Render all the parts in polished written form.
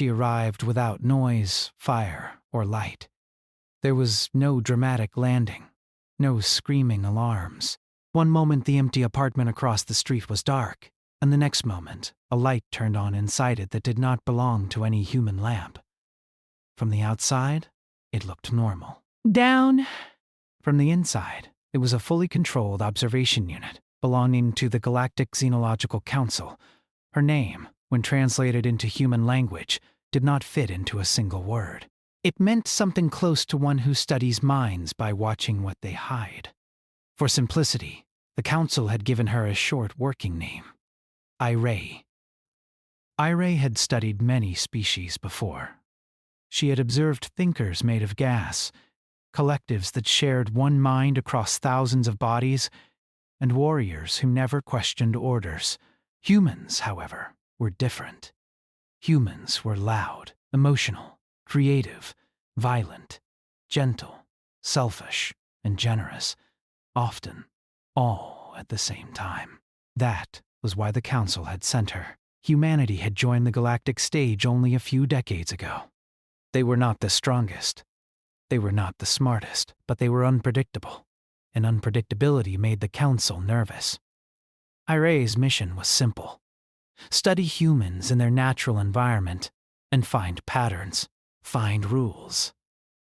she arrived without noise, fire, or light. There was no dramatic landing, no screaming alarms. One moment the empty apartment across the street was dark, and the next moment a light turned on inside it that did not belong to any human lamp. From the outside, it looked normal. Down! From the inside, it was a fully controlled observation unit belonging to the Galactic Xenological Council. Her name, when translated into human language, did not fit into a single word. It meant something close to one who studies minds by watching what they hide. For simplicity, the Council had given her a short working name, Iray. Iray had studied many species before. She had observed thinkers made of gas, collectives that shared one mind across thousands of bodies, and warriors who never questioned orders. Humans, however, were different. Humans were loud, emotional, creative, violent, gentle, selfish, and generous, often all at the same time. That was why the Council had sent her. Humanity had joined the galactic stage only a few decades ago. They were not the strongest. They were not the smartest, but they were unpredictable, and unpredictability made the Council nervous. Iray's mission was simple: study humans in their natural environment and find patterns, find rules,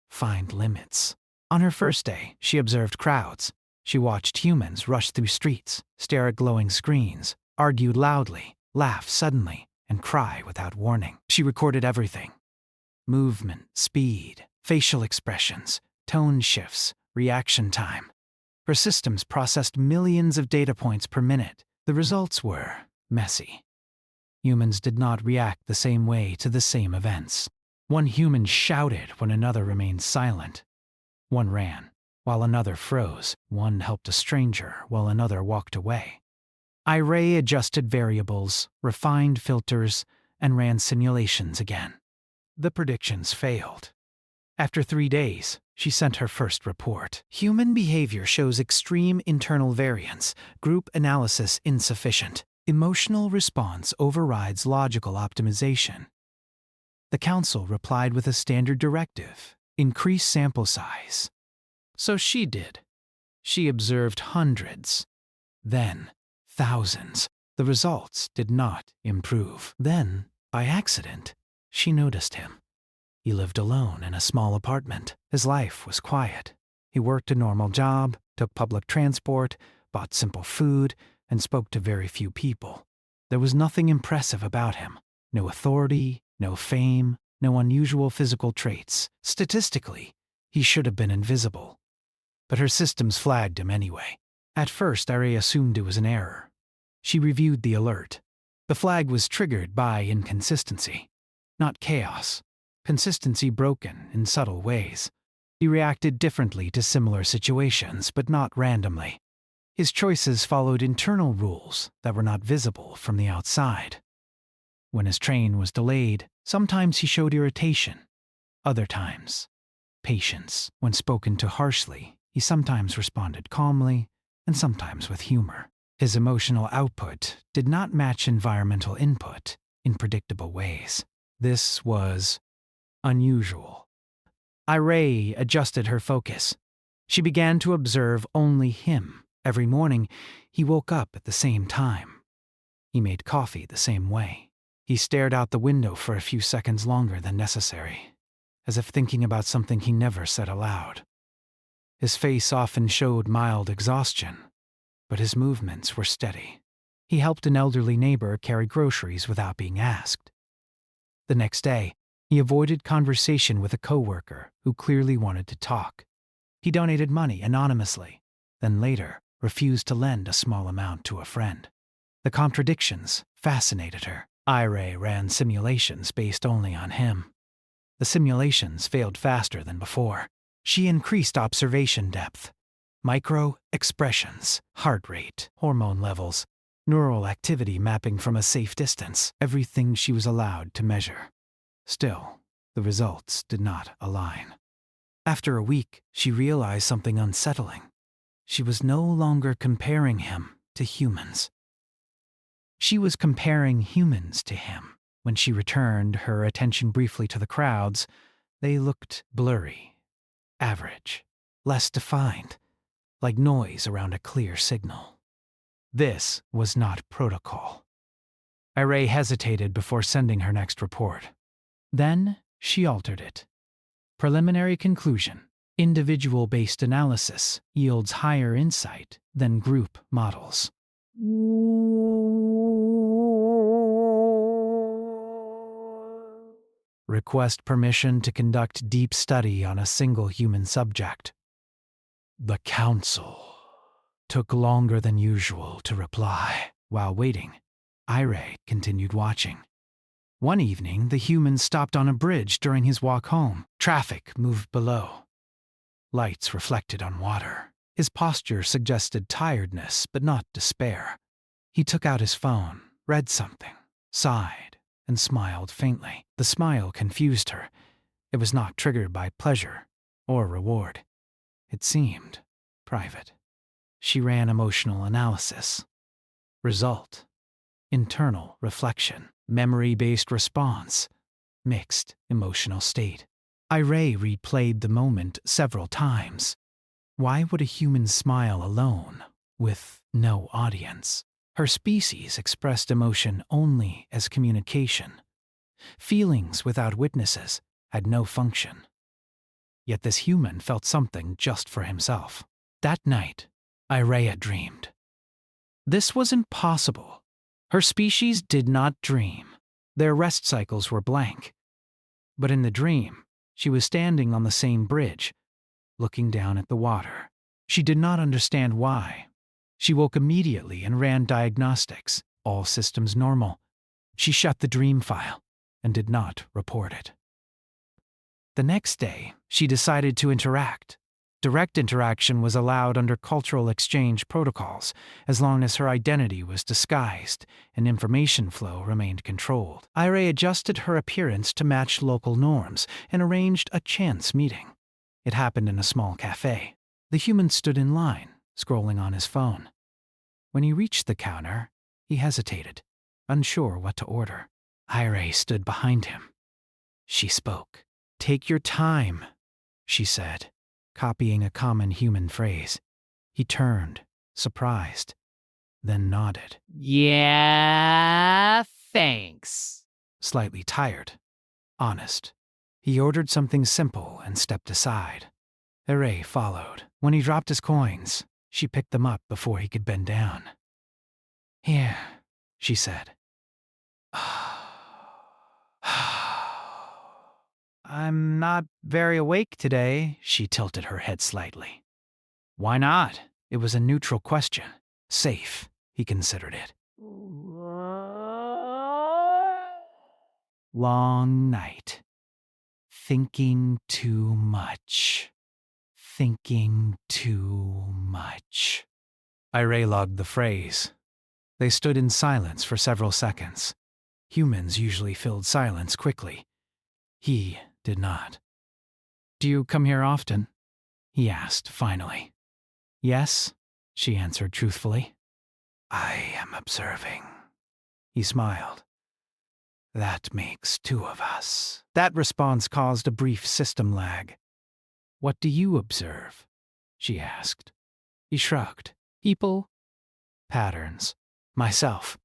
find limits. On her first day, she observed crowds. She watched humans rush through streets, stare at glowing screens, argue loudly, laugh suddenly, and cry without warning. She recorded everything: movement, speed, facial expressions, tone shifts, reaction time. Her systems processed millions of data points per minute. The results were messy. Humans did not react the same way to the same events. One human shouted when another remained silent. One ran, while another froze. One helped a stranger, while another walked away. Iray adjusted variables, refined filters, and ran simulations again. The predictions failed. After 3 days, she sent her first report. Human behavior shows extreme internal variance, group analysis insufficient. Emotional response overrides logical optimization. The Council replied with a standard directive: increase sample size. So she did. She observed hundreds, then thousands. The results did not improve. Then, by accident, she noticed him. He lived alone in a small apartment. His life was quiet. He worked a normal job, took public transport, bought simple food, and spoke to very few people. There was nothing impressive about him. No authority, no fame, no unusual physical traits. Statistically, he should have been invisible. But her systems flagged him anyway. At first, Iray assumed it was an error. She reviewed the alert. The flag was triggered by inconsistency, not chaos. Consistency broken in subtle ways. He reacted differently to similar situations, but not randomly. His choices followed internal rules that were not visible from the outside. When his train was delayed, sometimes he showed irritation. Other times, patience. When spoken to harshly, he sometimes responded calmly, and sometimes with humor. His emotional output did not match environmental input in predictable ways. This was unusual. Iray adjusted her focus. She began to observe only him. Every morning, he woke up at the same time. He made coffee the same way. He stared out the window for a few seconds longer than necessary, as if thinking about something he never said aloud. His face often showed mild exhaustion, but his movements were steady. He helped an elderly neighbor carry groceries without being asked. The next day, he avoided conversation with a coworker who clearly wanted to talk. He donated money anonymously, then later refused to lend a small amount to a friend. The contradictions fascinated her. Iray ran simulations based only on him. The simulations failed faster than before. She increased observation depth, micro-expressions, heart rate, hormone levels, neural activity mapping from a safe distance, everything she was allowed to measure. Still, the results did not align. After a week, she realized something unsettling. She was no longer comparing him to humans. She was comparing humans to him. When she returned her attention briefly to the crowds, they looked blurry, average, less defined, like noise around a clear signal. This was not protocol. Iray hesitated before sending her next report. Then she altered it. Preliminary conclusion: individual-based analysis yields higher insight than group models. Request permission to conduct deep study on a single human subject. The council took longer than usual to reply. While waiting, Iray continued watching. One evening, the human stopped on a bridge during his walk home. Traffic moved below. Lights reflected on water. His posture suggested tiredness, but not despair. He took out his phone, read something, sighed, and smiled faintly. The smile confused her. It was not triggered by pleasure or reward. It seemed private. She ran emotional analysis. Result: internal reflection, memory-based response, mixed emotional state. Iray replayed the moment several times. Why would a human smile alone, with no audience? Her species expressed emotion only as communication. Feelings without witnesses had no function. Yet this human felt something just for himself. That night, Iray dreamed. This was impossible. Her species did not dream. Their rest cycles were blank. But in the dream, she was standing on the same bridge, looking down at the water. She did not understand why. She woke immediately and ran diagnostics. All systems normal. She shut the dream file and did not report it. The next day, she decided to interact. Direct interaction was allowed under cultural exchange protocols, as long as her identity was disguised and information flow remained controlled. Iray adjusted her appearance to match local norms and arranged a chance meeting. It happened in a small cafe. The human stood in line, scrolling on his phone. When he reached the counter, he hesitated, unsure what to order. Iray stood behind him. She spoke. "Take your time," she said, copying a common human phrase. He turned, surprised, then nodded. "Yeah, thanks." Slightly tired, honest. He ordered something simple and stepped aside. Iray followed. When he dropped his coins, she picked them up before he could bend down. "Here," she said. "I'm not very awake today," she tilted her head slightly. Why not? It was a neutral question. Safe, he considered it. Long night. Thinking too much. Thinking too much. Iray logged the phrase. They stood in silence for several seconds. Humans usually filled silence quickly. He did not. "Do you come here often?" he asked finally. "Yes," she answered truthfully. "I am observing." He smiled. "That makes two of us." That response caused a brief system lag. "What do you observe?" she asked. He shrugged. "People, patterns, myself."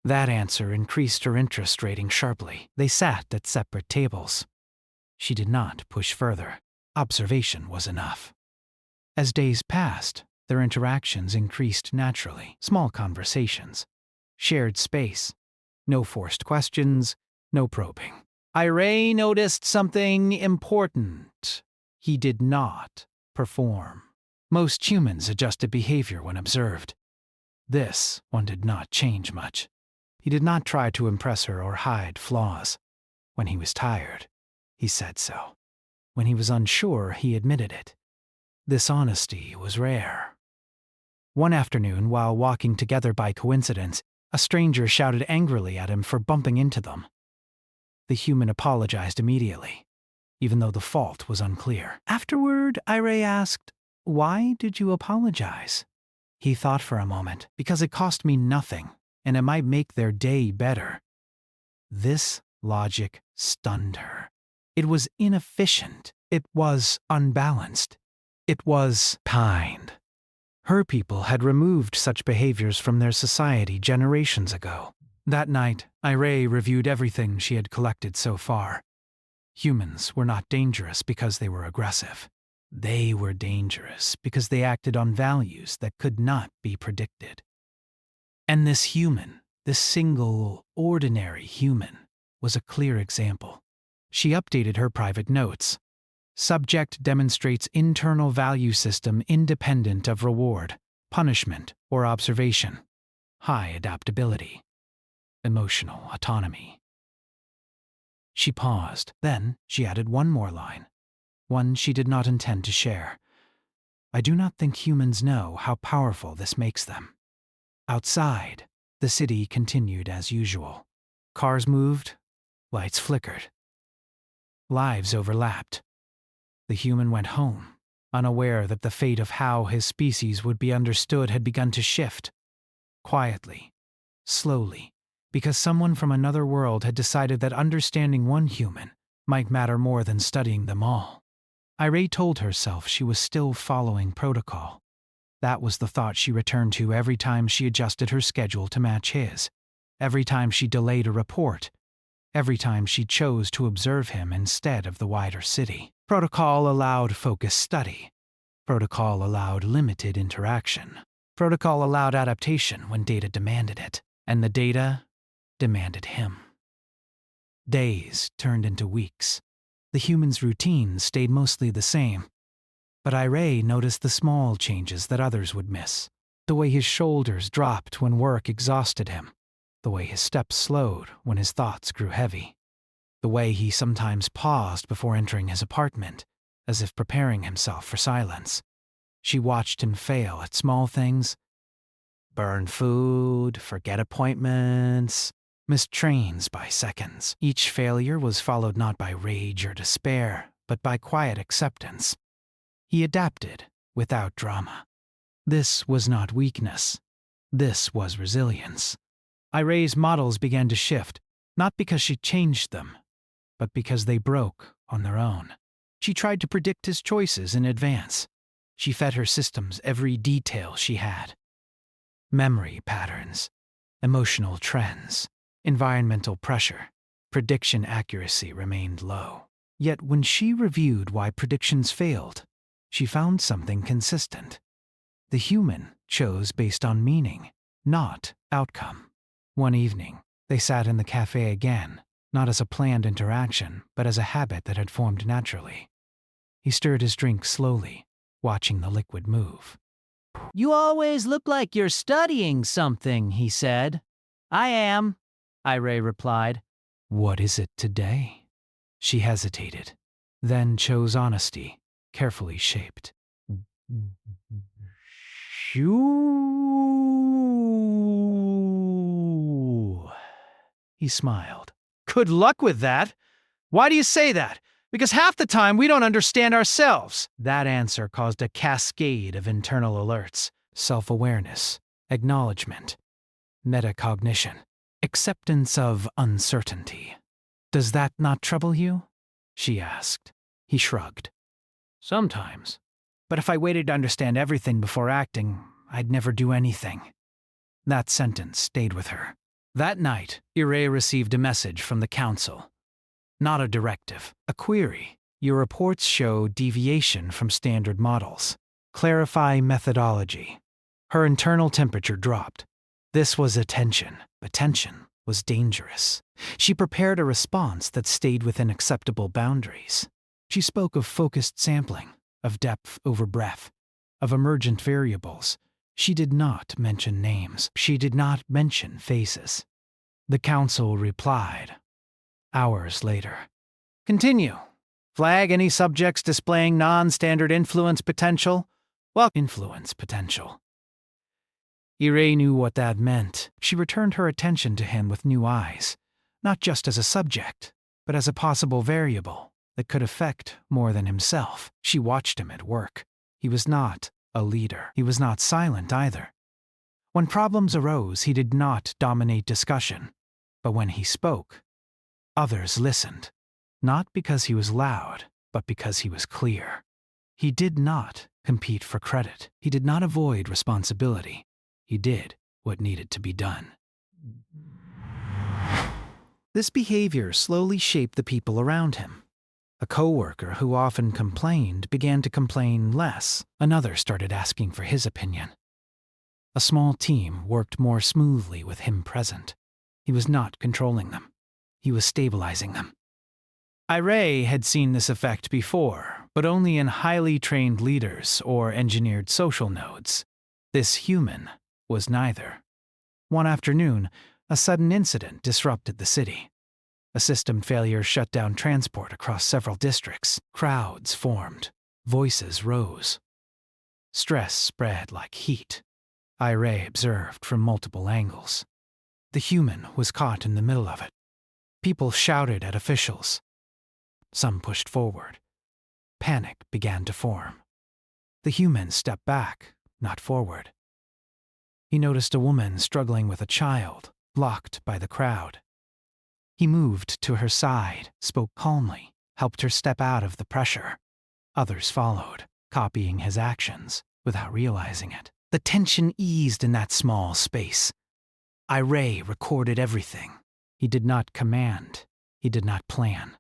That answer increased her interest rating sharply. They sat at separate tables. She did not push further. Observation was enough. As days passed, their interactions increased naturally. Small conversations. Shared space. No forced questions. No probing. Iray noticed something important. He did not perform. Most humans adjusted behavior when observed. This one did not change much. He did not try to impress her or hide flaws. When he was tired, he said so. When he was unsure, he admitted it. This honesty was rare. One afternoon, while walking together by coincidence, a stranger shouted angrily at him for bumping into them. The human apologized immediately, even though the fault was unclear. Afterward, Iray asked, "Why did you apologize?" He thought for a moment. "Because it cost me nothing, and it might make their day better." This logic stunned her. It was inefficient. It was unbalanced. It was kind. Her people had removed such behaviors from their society generations ago. That night, Irene reviewed everything she had collected so far. Humans were not dangerous because they were aggressive. They were dangerous because they acted on values that could not be predicted. And this human, this single, ordinary human, was a clear example. She updated her private notes. Subject demonstrates internal value system independent of reward, punishment, or observation. High adaptability. Emotional autonomy. She paused. Then she added one more line. One she did not intend to share. I do not think humans know how powerful this makes them. Outside, the city continued as usual. Cars moved, lights flickered. Lives overlapped. The human went home, unaware that the fate of how his species would be understood had begun to shift. Quietly, slowly, because someone from another world had decided that understanding one human might matter more than studying them all. Irene told herself she was still following protocol. That was the thought she returned to every time she adjusted her schedule to match his, every time she delayed a report, every time she chose to observe him instead of the wider city. Protocol allowed focused study. Protocol allowed limited interaction. Protocol allowed adaptation when data demanded it, and the data demanded him. Days turned into weeks. The human's routine stayed mostly the same. But Irene noticed the small changes that others would miss. The way his shoulders dropped when work exhausted him. The way his steps slowed when his thoughts grew heavy. The way he sometimes paused before entering his apartment, as if preparing himself for silence. She watched him fail at small things. Burn food, forget appointments, miss trains by seconds. Each failure was followed not by rage or despair, but by quiet acceptance. He adapted without drama. This was not weakness. This was resilience. Irene's models began to shift, not because she changed them, but because they broke on their own. She tried to predict his choices in advance. She fed her systems every detail she had. Memory patterns, emotional trends, environmental pressure. Prediction accuracy remained low. Yet when she reviewed why predictions failed, she found something consistent. The human chose based on meaning, not outcome. One evening, they sat in the cafe again, not as a planned interaction, but as a habit that had formed naturally. He stirred his drink slowly, watching the liquid move. You always look like you're studying something, he said. I am, Irene replied. What is it today? She hesitated, then chose honesty, carefully shaped. Shoo! He smiled. Good luck with that. Why do you say that? Because half the time we don't understand ourselves. That answer caused a cascade of internal alerts. Self-awareness, acknowledgement, metacognition, acceptance of uncertainty. Does that not trouble you? She asked. He shrugged. Sometimes. But if I waited to understand everything before acting, I'd never do anything. That sentence stayed with her. That night, Irene received a message from the council. Not a directive, a query. Your reports show deviation from standard models. Clarify methodology. Her internal temperature dropped. This was attention, but tension was dangerous. She prepared a response that stayed within acceptable boundaries. She spoke of focused sampling, of depth over breadth, of emergent variables. She did not mention names. She did not mention faces. The council replied. Hours later. Continue. Flag any subjects displaying non-standard influence potential. Well, influence potential. Irene knew what that meant. She returned her attention to him with new eyes, not just as a subject, but as a possible variable that could affect more than himself. She watched him at work. He was not a leader. He was not silent either. When problems arose, he did not dominate discussion. But when he spoke, Others listened, not because he was loud, but because he was clear. He did not compete for credit. He did not avoid responsibility. He did what needed to be done. This behavior slowly shaped the people around him. A coworker who often complained began to complain less. Another started asking for his opinion. A small team worked more smoothly with him present. He was not controlling them. He was stabilizing them. Iray had seen this effect before, but only in highly trained leaders or engineered social nodes. This human was neither. One afternoon, a sudden incident disrupted the city. A system failure shut down transport across several districts. Crowds formed. Voices rose. Stress spread like heat. Iray observed from multiple angles. The human was caught in the middle of it. People shouted at officials. Some pushed forward. Panic began to form. The human stepped back, not forward. He noticed a woman struggling with a child, blocked by the crowd. He moved to her side, spoke calmly, helped her step out of the pressure. Others followed, copying his actions without realizing it. The tension eased in that small space. Iray recorded everything. He did not command. He did not plan.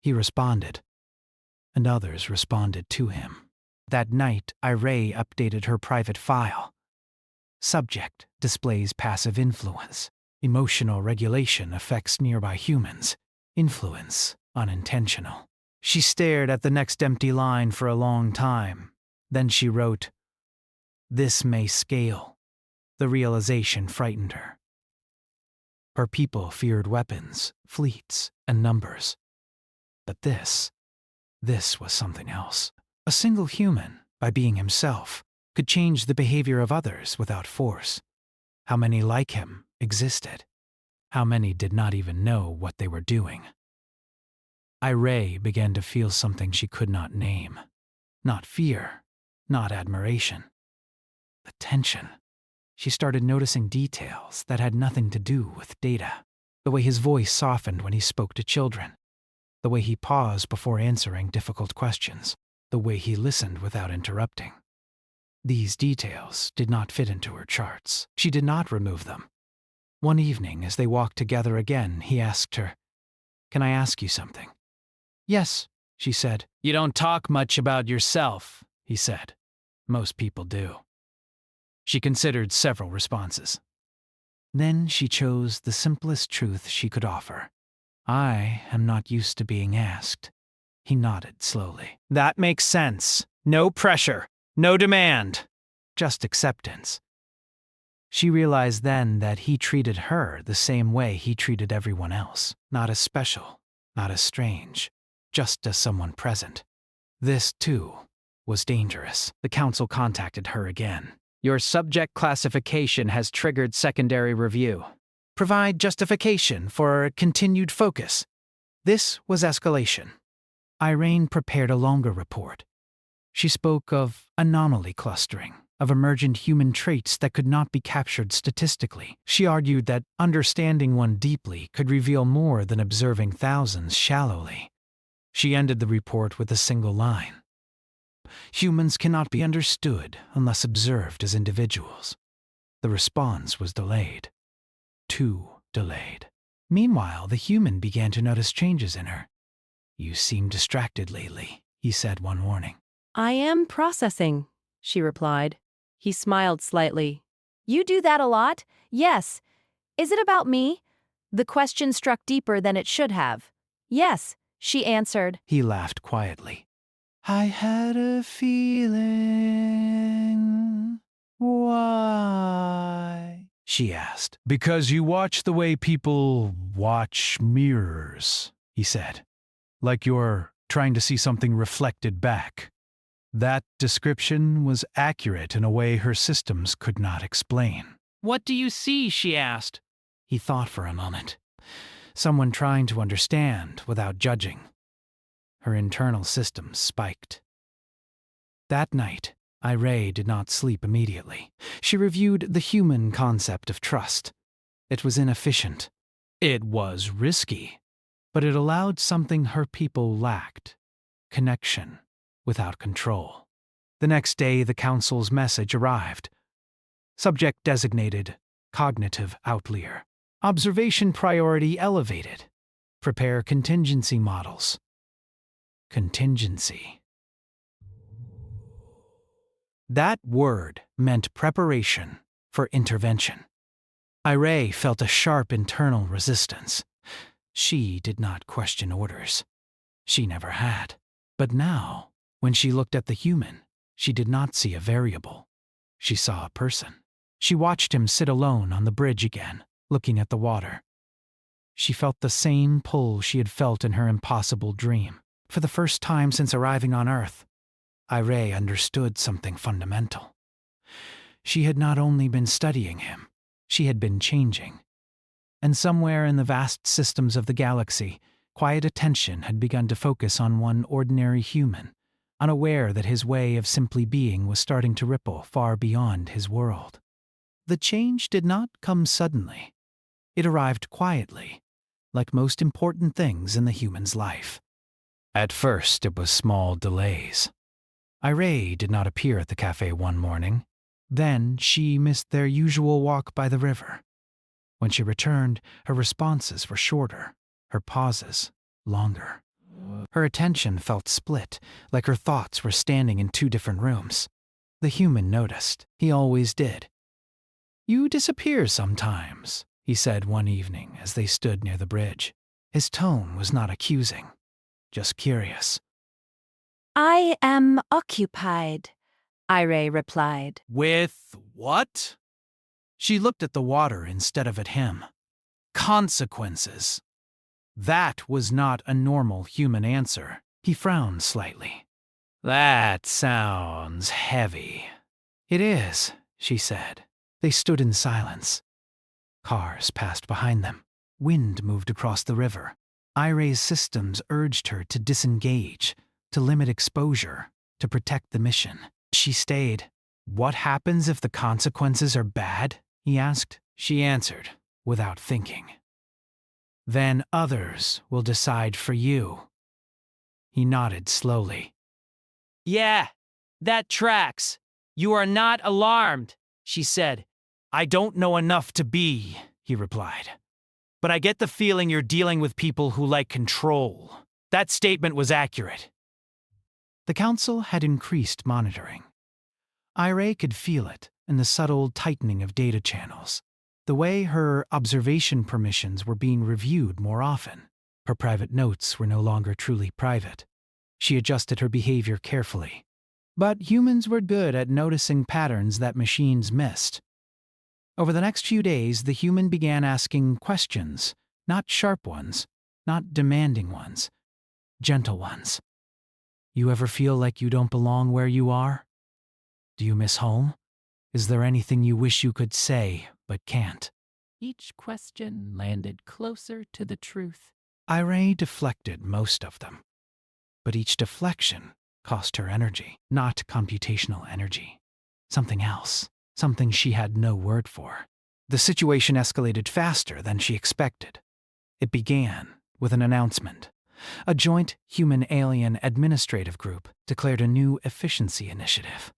He responded. And others responded to him. That night, Iray updated her private file. Subject displays passive influence. Emotional regulation affects nearby humans. Influence unintentional. She stared at the next empty line for a long time. Then she wrote, "This may scale." The realization frightened her. Her people feared weapons, fleets, and numbers. But this was something else. A single human, by being himself, could change the behavior of others without force. How many like him existed? How many did not even know what they were doing? Iray began to feel something she could not name. Not fear, not admiration. The tension. She started noticing details that had nothing to do with data. The way his voice softened when he spoke to children. The way he paused before answering difficult questions. The way he listened without interrupting. These details did not fit into her charts. She did not remove them. One evening, as they walked together again, he asked her, "Can I ask you something?" "Yes," she said. "You don't talk much about yourself," he said. "Most people do." She considered several responses. Then she chose the simplest truth she could offer. "I am not used to being asked." He nodded slowly. "That makes sense. No pressure. No demand. Just acceptance." She realized then that he treated her the same way he treated everyone else. Not as special, not as strange, just as someone present. This, too, was dangerous. The council contacted her again. "Your subject classification has triggered secondary review. Provide justification for continued focus." This was escalation. Irene prepared a longer report. She spoke of anomaly clustering, of emergent human traits that could not be captured statistically. She argued that understanding one deeply could reveal more than observing thousands shallowly. She ended the report with a single line. "Humans cannot be understood unless observed as individuals." The response was delayed. Too delayed. Meanwhile, the human began to notice changes in her. "You seem distracted lately," he said one morning. "I am processing," she replied. He smiled slightly. "You do that a lot?" "Yes." "Is it about me?" The question struck deeper than it should have. "Yes," she answered. He laughed quietly. "I had a feeling. Why?" she asked. "Because you watch the way people watch mirrors," he said. "Like you're trying to see something reflected back." That description was accurate in a way her systems could not explain. "What do you see?" she asked. He thought for a moment. Someone trying to understand without judging. Her internal systems spiked. That night, Iray did not sleep immediately. She reviewed the human concept of trust. It was inefficient. It was risky. but it allowed something her people lacked: connection without control. The next day, the council's message arrived. Subject designated cognitive outlier. Observation priority elevated. Prepare contingency models. Contingency. That word meant preparation for intervention. Irene felt a sharp internal resistance. She did not question orders. She never had. But now, when she looked at the human, she did not see a variable. She saw a person. She watched him sit alone on the bridge again, looking at the water. She felt the same pull she had felt in her impossible dream. For the first time since arriving on Earth, Irene understood something fundamental. She had not only been studying him, she had been changing. And somewhere in the vast systems of the galaxy, quiet attention had begun to focus on one ordinary human, unaware that his way of simply being was starting to ripple far beyond his world. The change did not come suddenly. It arrived quietly, like most important things in the human's life. At first, it was small delays. Irene did not appear at the cafe one morning. Then she missed their usual walk by the river. When she returned, her responses were shorter, her pauses longer. Her attention felt split, like her thoughts were standing in two different rooms. The human noticed. He always did. "You disappear sometimes," he said one evening as they stood near the bridge. His tone was not accusing, just curious. I am occupied, Irene replied. With what? She looked at the water instead of at him. Consequences. That was not a normal human answer. He frowned slightly. That sounds heavy. It is, she said. They stood in silence. Cars passed behind them. Wind moved across the river. Irene's systems urged her to disengage, to limit exposure, to protect the mission. She stayed. What happens if the consequences are bad? He asked. She answered, without thinking. Then others will decide for you. He nodded slowly. Yeah, that tracks. You are not alarmed, she said. I don't know enough to be, he replied. But I get the feeling you're dealing with people who like control. That statement was accurate. The council had increased monitoring. Irene could feel it in the subtle tightening of data channels, the way her observation permissions were being reviewed more often. Her private notes were no longer truly private. She adjusted her behavior carefully. But humans were good at noticing patterns that machines missed. Over the next few days, the human began asking questions, not sharp ones, not demanding ones, gentle ones. You ever feel like you don't belong where you are? Do you miss home? Is there anything you wish you could say, but can't? Each question landed closer to the truth. Irene deflected most of them. But each deflection cost her energy, not computational energy. Something else, something she had no word for. The situation escalated faster than she expected. It began with an announcement. A joint human-alien administrative group declared a new efficiency initiative.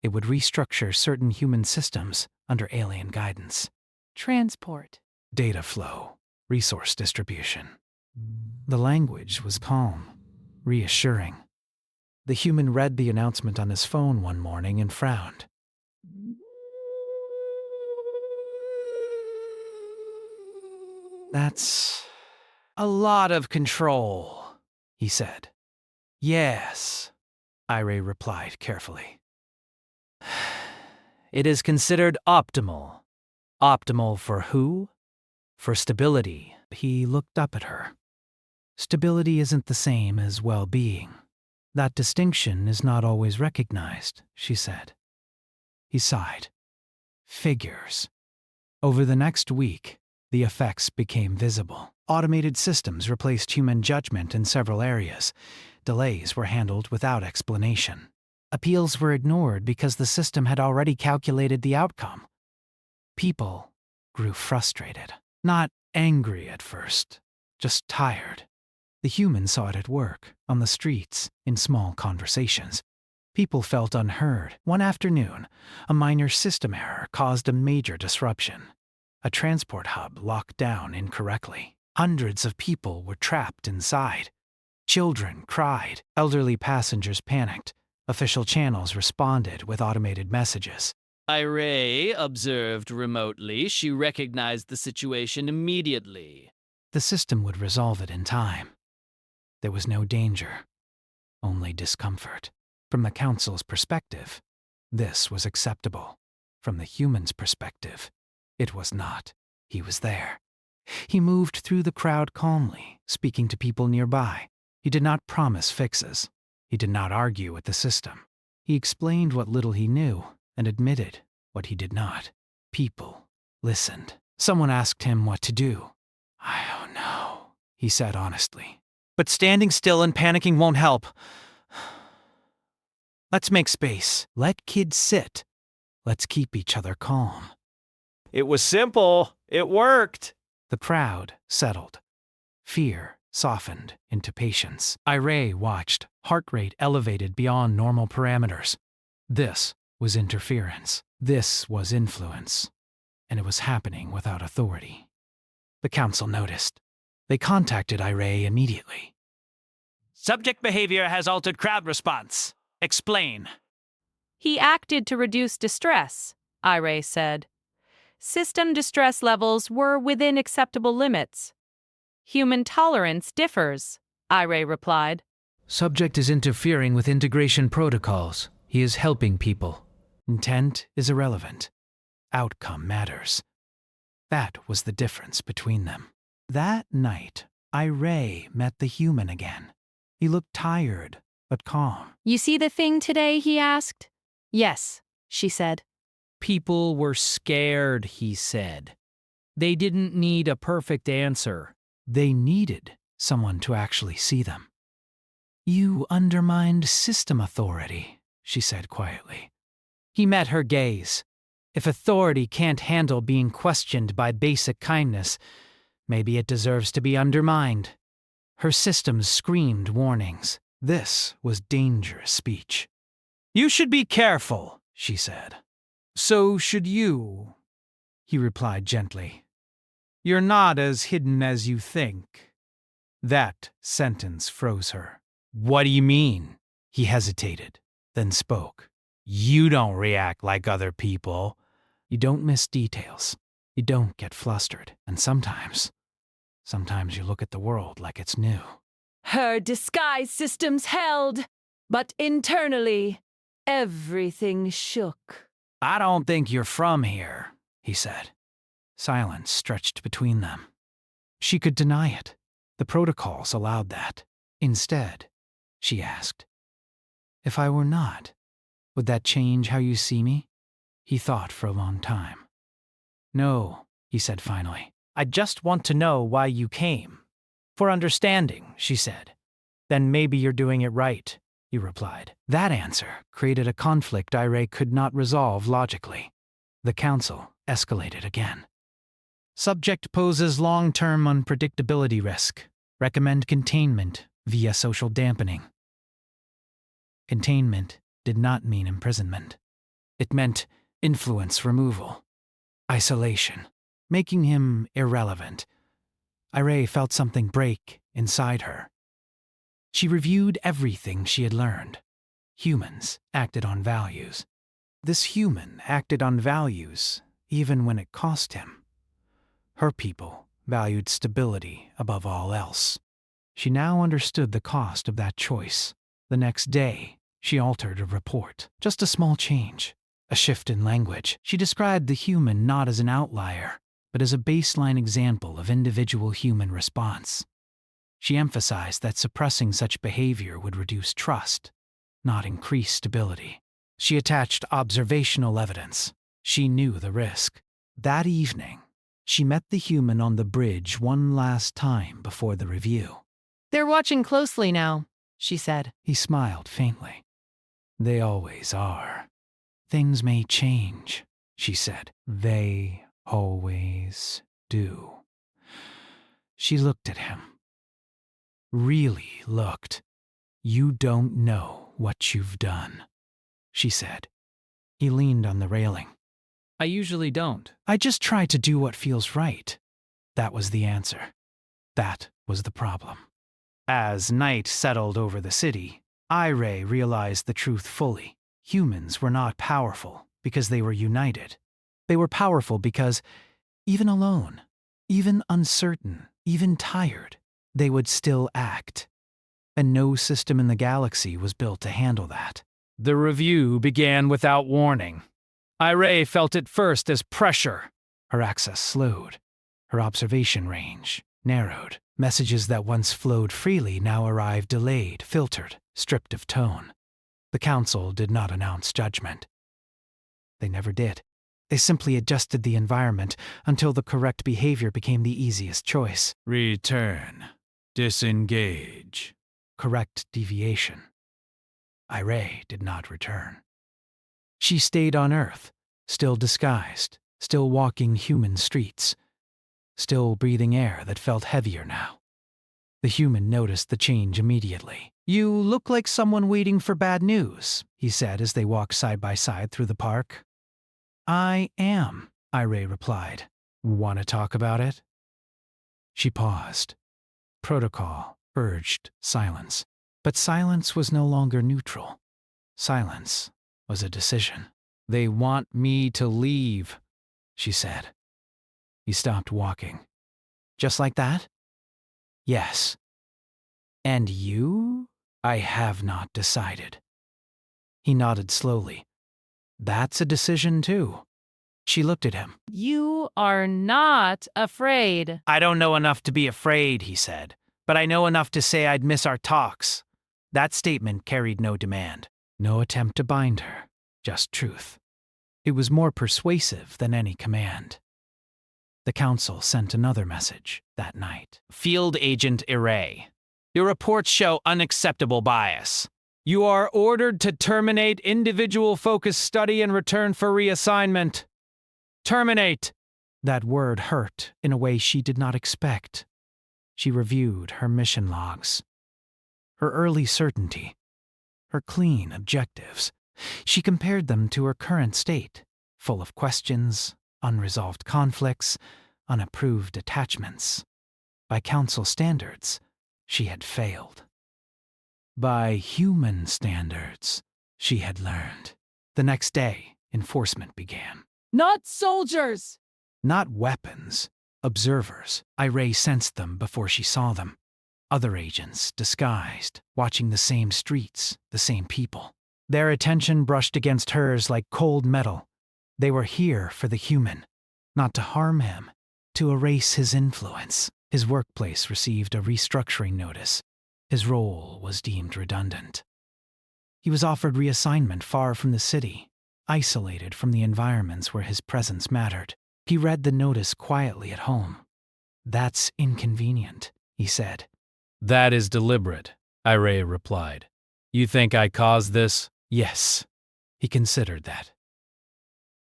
It would restructure certain human systems under alien guidance. Transport. Data flow. Resource distribution. The language was calm, reassuring. The human read the announcement on his phone one morning and frowned. That's a lot of control, he said. Yes, Irene replied carefully. It is considered optimal. Optimal for who? For stability. He looked up at her. Stability isn't the same as well-being. That distinction is not always recognized, she said. He sighed. Figures. Over the next week, the effects became visible. Automated systems replaced human judgment in several areas. Delays were handled without explanation. Appeals were ignored because the system had already calculated the outcome. People grew frustrated. Not angry at first, just tired. The humans saw it at work, on the streets, in small conversations. People felt unheard. One afternoon, a minor system error caused a major disruption. A transport hub locked down incorrectly. Hundreds of people were trapped inside. Children cried. Elderly passengers panicked. Official channels responded with automated messages. Iray observed remotely. She recognized the situation immediately. The system would resolve it in time. There was no danger, only discomfort. From the council's perspective, this was acceptable. From the human's perspective, it was not. He was there. He moved through the crowd calmly, speaking to people nearby. He did not promise fixes. He did not argue with the system. He explained what little he knew and admitted what he did not. People listened. Someone asked him what to do. I don't know, he said honestly. But standing still and panicking won't help. Let's make space. Let kids sit. Let's keep each other calm. It was simple. It worked. The crowd settled. Fear softened into patience. Iray watched, heart rate elevated beyond normal parameters. This was interference. This was influence. And it was happening without authority. The council noticed. They contacted Iray immediately. Subject behavior has altered crowd response. Explain. He acted to reduce distress, Iray said. System distress levels were within acceptable limits. Human tolerance differs, Iray replied. Subject is interfering with integration protocols. He is helping people. Intent is irrelevant. Outcome matters. That was the difference between them. That night, Iray met the human again. He looked tired, but calm. You see the thing today, he asked. Yes, she said. People were scared, he said. They didn't need a perfect answer. They needed someone to actually see them. You undermined system authority, she said quietly. He met her gaze. If authority can't handle being questioned by basic kindness, maybe it deserves to be undermined. Her systems screamed warnings. This was dangerous speech. You should be careful, she said. So should you, he replied gently. You're not as hidden as you think. That sentence froze her. What do you mean? He hesitated, then spoke. You don't react like other people. You don't miss details. You don't get flustered. And sometimes you look at the world like it's new. Her disguise systems held, but internally, everything shook. I don't think you're from here, he said. Silence stretched between them. She could deny it. The protocols allowed that. Instead, she asked, if I were not, would that change how you see me? He thought for a long time. No, he said finally. I just want to know why you came. For understanding, she said. Then maybe you're doing it right, he replied. That answer created a conflict Iray could not resolve logically. The council escalated again. Subject poses long-term unpredictability risk. Recommend containment via social dampening. Containment did not mean imprisonment. It meant influence removal, isolation, making him irrelevant. Iray felt something break inside her. She reviewed everything she had learned. Humans acted on values. This human acted on values even when it cost him. Her people valued stability above all else. She now understood the cost of that choice. The next day, she altered a report. Just a small change, a shift in language. She described the human not as an outlier, but as a baseline example of individual human response. She emphasized that suppressing such behavior would reduce trust, not increase stability. She attached observational evidence. She knew the risk. That evening, she met the human on the bridge one last time before the review. They're watching closely now, she said. He smiled faintly. They always are. Things may change, she said. They always do. She looked at him. really looked. You don't know what you've done, she said. He leaned on the railing. I usually don't. I just try to do what feels right. That was the answer. That was the problem. As night settled over the city, Iray realized the truth fully. Humans were not powerful because they were united. They were powerful because, even alone, even uncertain, even tired, they would still act. And no system in the galaxy was built to handle that. The review began without warning. Iray felt it first as pressure. Her access slowed. Her observation range narrowed. Messages that once flowed freely now arrived delayed, filtered, stripped of tone. The council did not announce judgment. They never did. They simply adjusted the environment until the correct behavior became the easiest choice. Return. Disengage. Correct deviation. Iray did not return. She stayed on Earth, still disguised, still walking human streets, still breathing air that felt heavier now. The human noticed the change immediately. You look like someone waiting for bad news, he said as they walked side by side through the park. I am, Iray replied. Want to talk about it? She paused. Protocol urged silence. But silence was no longer neutral. Silence was a decision. They want me to leave, she said. He stopped walking. Just like that? Yes. And you? I have not decided. He nodded slowly. That's a decision too. She looked at him. You are not afraid. I don't know enough to be afraid, he said, but I know enough to say I'd miss our talks. That statement carried no demand, no attempt to bind her, just truth. It was more persuasive than any command. The council sent another message that night. Field Agent Iray. Your reports show unacceptable bias. You are ordered to terminate individual-focused study and return for reassignment. Terminate! That word hurt in a way she did not expect. She reviewed her mission logs. Her early certainty, her clean objectives. She compared them to her current state, full of questions, unresolved conflicts, unapproved attachments. By council standards, she had failed. By human standards, she had learned. The next day, enforcement began. Not soldiers! Not weapons, observers. Iray sensed them before she saw them. Other agents, disguised, watching the same streets, the same people. Their attention brushed against hers like cold metal. They were here for the human, not to harm him, to erase his influence. His workplace received a restructuring notice. His role was deemed redundant. He was offered reassignment far from the city, isolated from the environments where his presence mattered. He read the notice quietly at home. That's inconvenient, he said. That is deliberate, Iray replied. You think I caused this? Yes, he considered that.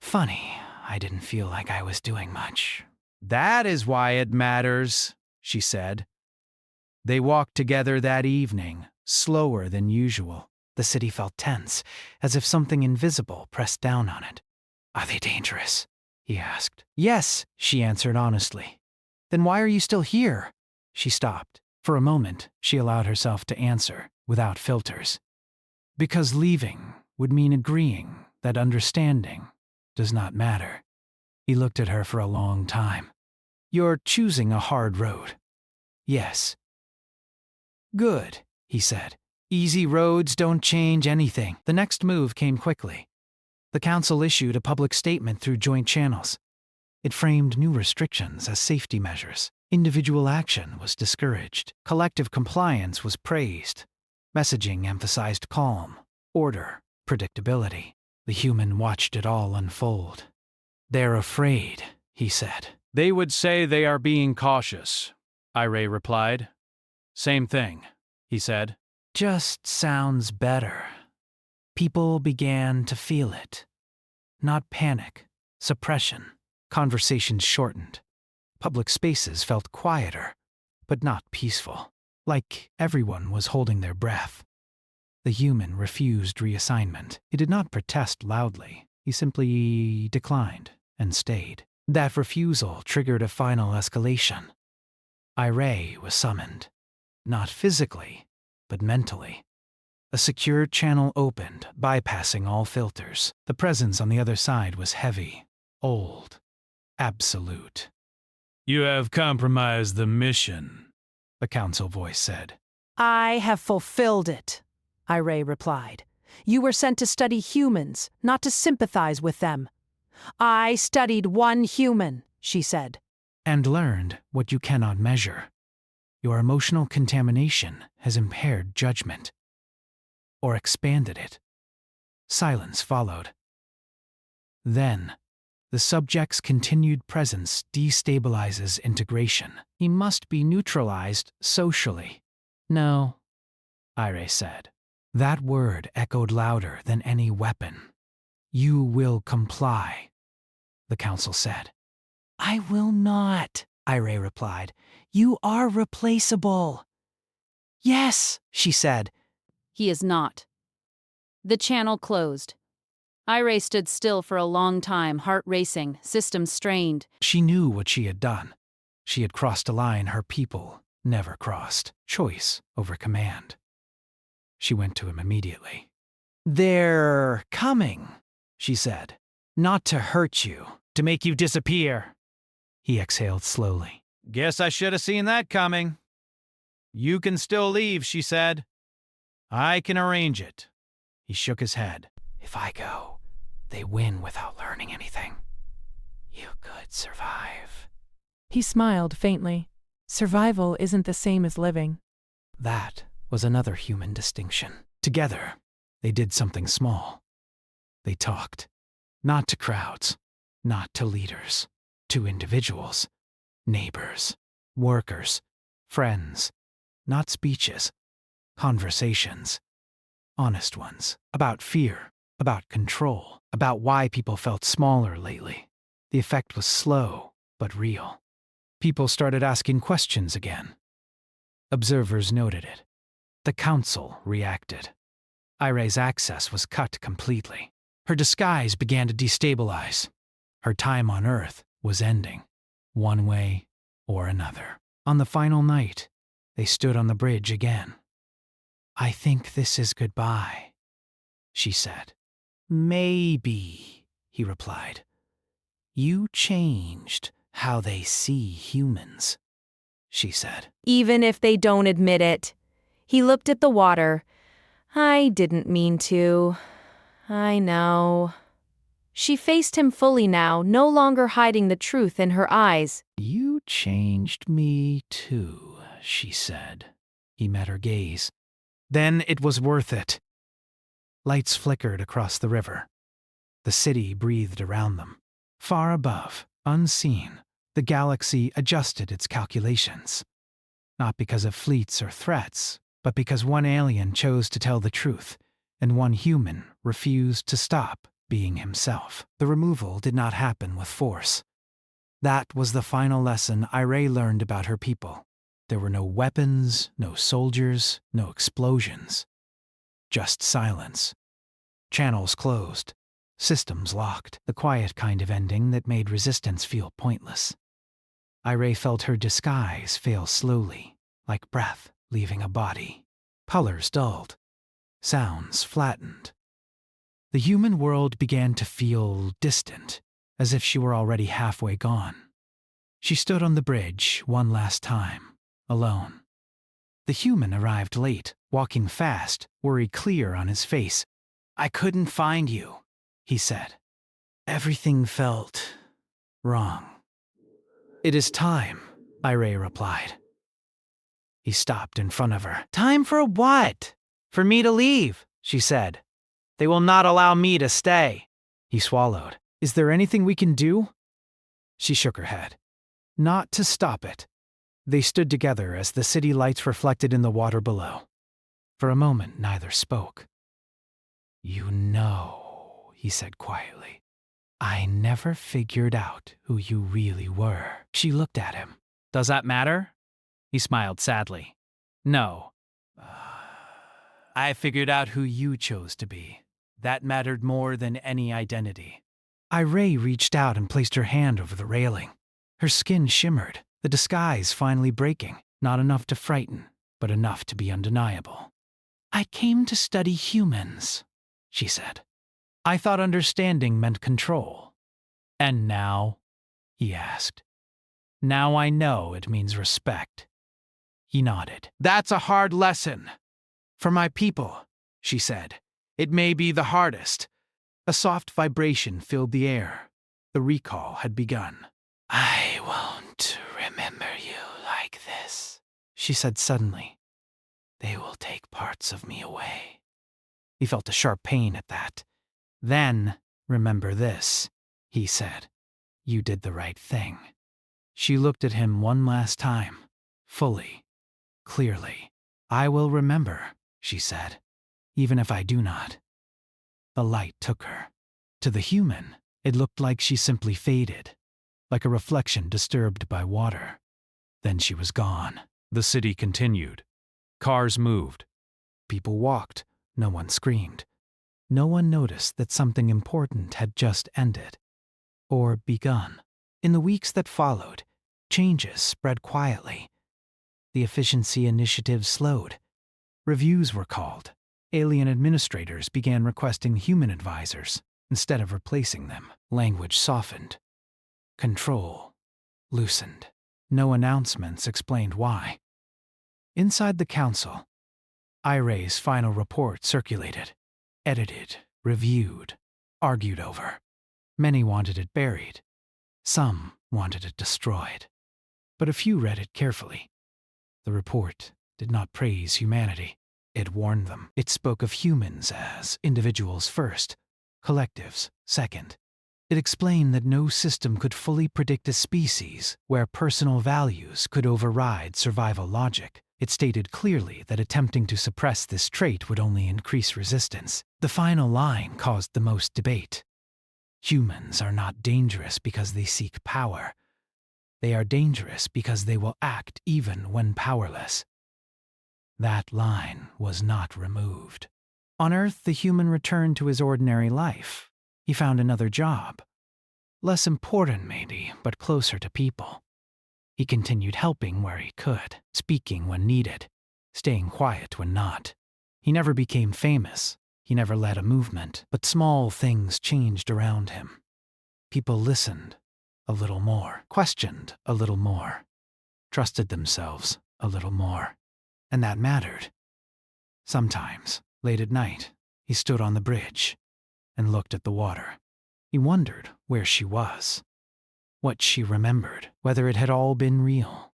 Funny, I didn't feel like I was doing much. That is why it matters, she said. They walked together that evening, slower than usual. The city felt tense, as if something invisible pressed down on it. Are they dangerous? He asked. Yes, she answered honestly. Then why are you still here? She stopped. For a moment, she allowed herself to answer, without filters. Because leaving would mean agreeing that understanding does not matter. He looked at her for a long time. You're choosing a hard road. Yes. Good, he said. Easy roads don't change anything. The next move came quickly. The council issued a public statement through joint channels. It framed new restrictions as safety measures. Individual action was discouraged. Collective compliance was praised. Messaging emphasized calm, order, predictability. The human watched it all unfold. They're afraid, he said. They would say they are being cautious, Iray replied. Same thing, he said. Just sounds better. People began to feel it. Not panic, suppression. Conversations shortened. Public spaces felt quieter, but not peaceful. like everyone was holding their breath. The human refused reassignment. He did not protest loudly. He simply declined and stayed. That refusal triggered a final escalation. Iray was summoned. Not physically, but mentally. A secure channel opened, bypassing all filters. The presence on the other side was heavy, old, absolute. You have compromised the mission, The council voice said. I have fulfilled it, Iray replied. You were sent to study humans, not to sympathize with them. I studied one human, she said. And learned what you cannot measure. Your emotional contamination has impaired judgment. Or expanded it. Silence followed. Then, the subject's continued presence destabilizes integration. He must be neutralized socially. No, Iray said. That word echoed louder than any weapon. You will comply, the council said. I will not, Iray replied. You are replaceable. Yes, she said. He is not. The channel closed. Iray stood still for a long time, heart racing, system strained. She knew what she had done. She had crossed a line her people never crossed. Choice over command. She went to him immediately. They're coming, she said. Not to hurt you. to make you disappear. He exhaled slowly. Guess I should have seen that coming. You can still leave, she said. I can arrange it. He shook his head. If I go, they win without learning anything. You could survive. He smiled faintly. Survival isn't the same as living. That was another human distinction. Together, they did something small. They talked. Not to crowds, not to leaders, to individuals, neighbors, workers, friends. Not speeches, conversations. Honest ones. About fear, about control, about why people felt smaller lately. The effect was slow, but real. People started asking questions again. Observers noted it. The council reacted. Iray's access was cut completely. Her disguise began to destabilize. Her time on Earth was ending, one way or another. On the final night, they stood on the bridge again. I think this is goodbye, she said. Maybe, he replied. You changed how they see humans, she said. Even if they don't admit it. He looked at the water. I didn't mean to. I know. She faced him fully now, no longer hiding the truth in her eyes. You changed me too, she said. He met her gaze. Then it was worth it. Lights flickered across the river. The city breathed around them. Far above, unseen, the galaxy adjusted its calculations. Not because of fleets or threats, but because one alien chose to tell the truth, and one human refused to stop being himself. The removal did not happen with force. That was the final lesson Iray learned about her people. There were no weapons, no soldiers, no explosions. Just silence. Channels closed. Systems locked. The quiet kind of ending that made resistance feel pointless. Iray felt her disguise fail slowly, like breath leaving a body. Colors dulled. Sounds flattened. The human world began to feel distant, as if she were already halfway gone. She stood on the bridge one last time, alone. The human arrived late, walking fast, worry clear on his face. I couldn't find you, he said. Everything felt wrong. It is time, Iray replied. He stopped in front of her. Time for what? For me to leave, she said. They will not allow me to stay. He swallowed. Is there anything we can do? She shook her head. Not to stop it. They stood together as the city lights reflected in the water below. For a moment, neither spoke. You know, he said quietly, I never figured out who you really were. She looked at him. Does that matter? He smiled sadly. No. I figured out who you chose to be. That mattered more than any identity. Iray reached out and placed her hand over the railing. Her skin shimmered, the disguise finally breaking, not enough to frighten, but enough to be undeniable. I came to study humans, she said. I thought understanding meant control. And now? He asked. Now I know it means respect. He nodded. That's a hard lesson. For my people, she said. It may be the hardest. A soft vibration filled the air. The recall had begun. I won't remember you like this, she said suddenly. They will take parts of me away. He felt a sharp pain at that. Then, remember this, he said. You did the right thing. She looked at him one last time, fully, clearly. I will remember, she said, even if I do not. The light took her. To the human, it looked like she simply faded, like a reflection disturbed by water. Then she was gone. The city continued. Cars moved. People walked. No one screamed. No one noticed that something important had just ended, or begun. In the weeks that followed, changes spread quietly. The efficiency initiative slowed. Reviews were called. Alien administrators began requesting human advisors instead of replacing them. Language softened. Control loosened. No announcements explained why. Inside the council, Iray's final report circulated, edited, reviewed, argued over. Many wanted it buried. Some wanted it destroyed. But a few read it carefully. The report did not praise humanity. It warned them. It spoke of humans as individuals first, collectives second. It explained that no system could fully predict a species where personal values could override survival logic. It stated clearly that attempting to suppress this trait would only increase resistance. The final line caused the most debate. Humans are not dangerous because they seek power. They are dangerous because they will act even when powerless. That line was not removed. On Earth, the human returned to his ordinary life. He found another job. Less important, maybe, but closer to people. He continued helping where he could, speaking when needed, staying quiet when not. He never became famous. He never led a movement, but small things changed around him. People listened a little more, questioned a little more, trusted themselves a little more. And that mattered. Sometimes, late at night, he stood on the bridge and looked at the water. He wondered where she was, what she remembered, whether it had all been real.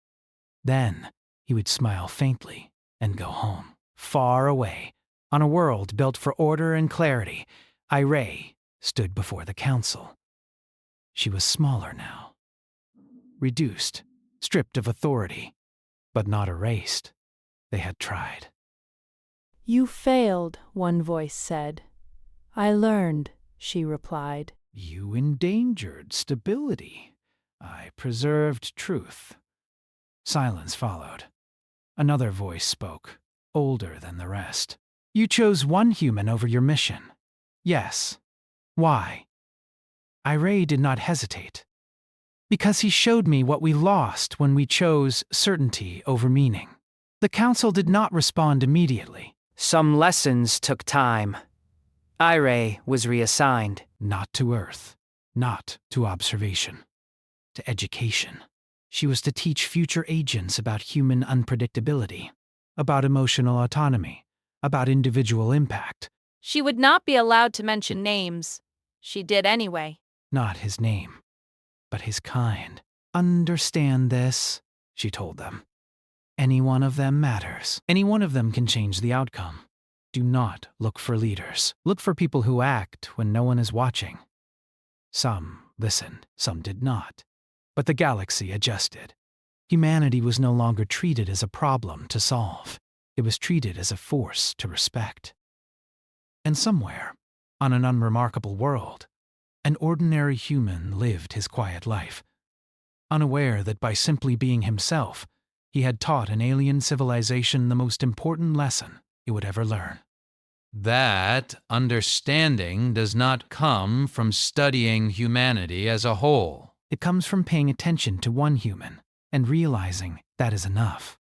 Then he would smile faintly and go home. Far away, on a world built for order and clarity, Iray stood before the council. She was smaller now, reduced, stripped of authority, but not erased. They had tried. You failed, one voice said. I learned, she replied. You endangered stability. I preserved truth. Silence followed. Another voice spoke, older than the rest. You chose one human over your mission. Yes. Why? Iray did not hesitate. Because he showed me what we lost when we chose certainty over meaning. The council did not respond immediately. Some lessons took time. Iray was reassigned. Not to Earth, not to observation, to education. She was to teach future agents about human unpredictability, about emotional autonomy, about individual impact. She would not be allowed to mention names. She did anyway. Not his name, but his kind. Understand this, she told them. Any one of them matters. Any one of them can change the outcome. Do not look for leaders. Look for people who act when no one is watching. Some listened, some did not. But the galaxy adjusted. Humanity was no longer treated as a problem to solve. It was treated as a force to respect. And somewhere, on an unremarkable world, an ordinary human lived his quiet life, unaware that by simply being himself, He had taught an alien civilization the most important lesson it would ever learn. That understanding does not come from studying humanity as a whole. It comes from paying attention to one human and realizing that is enough.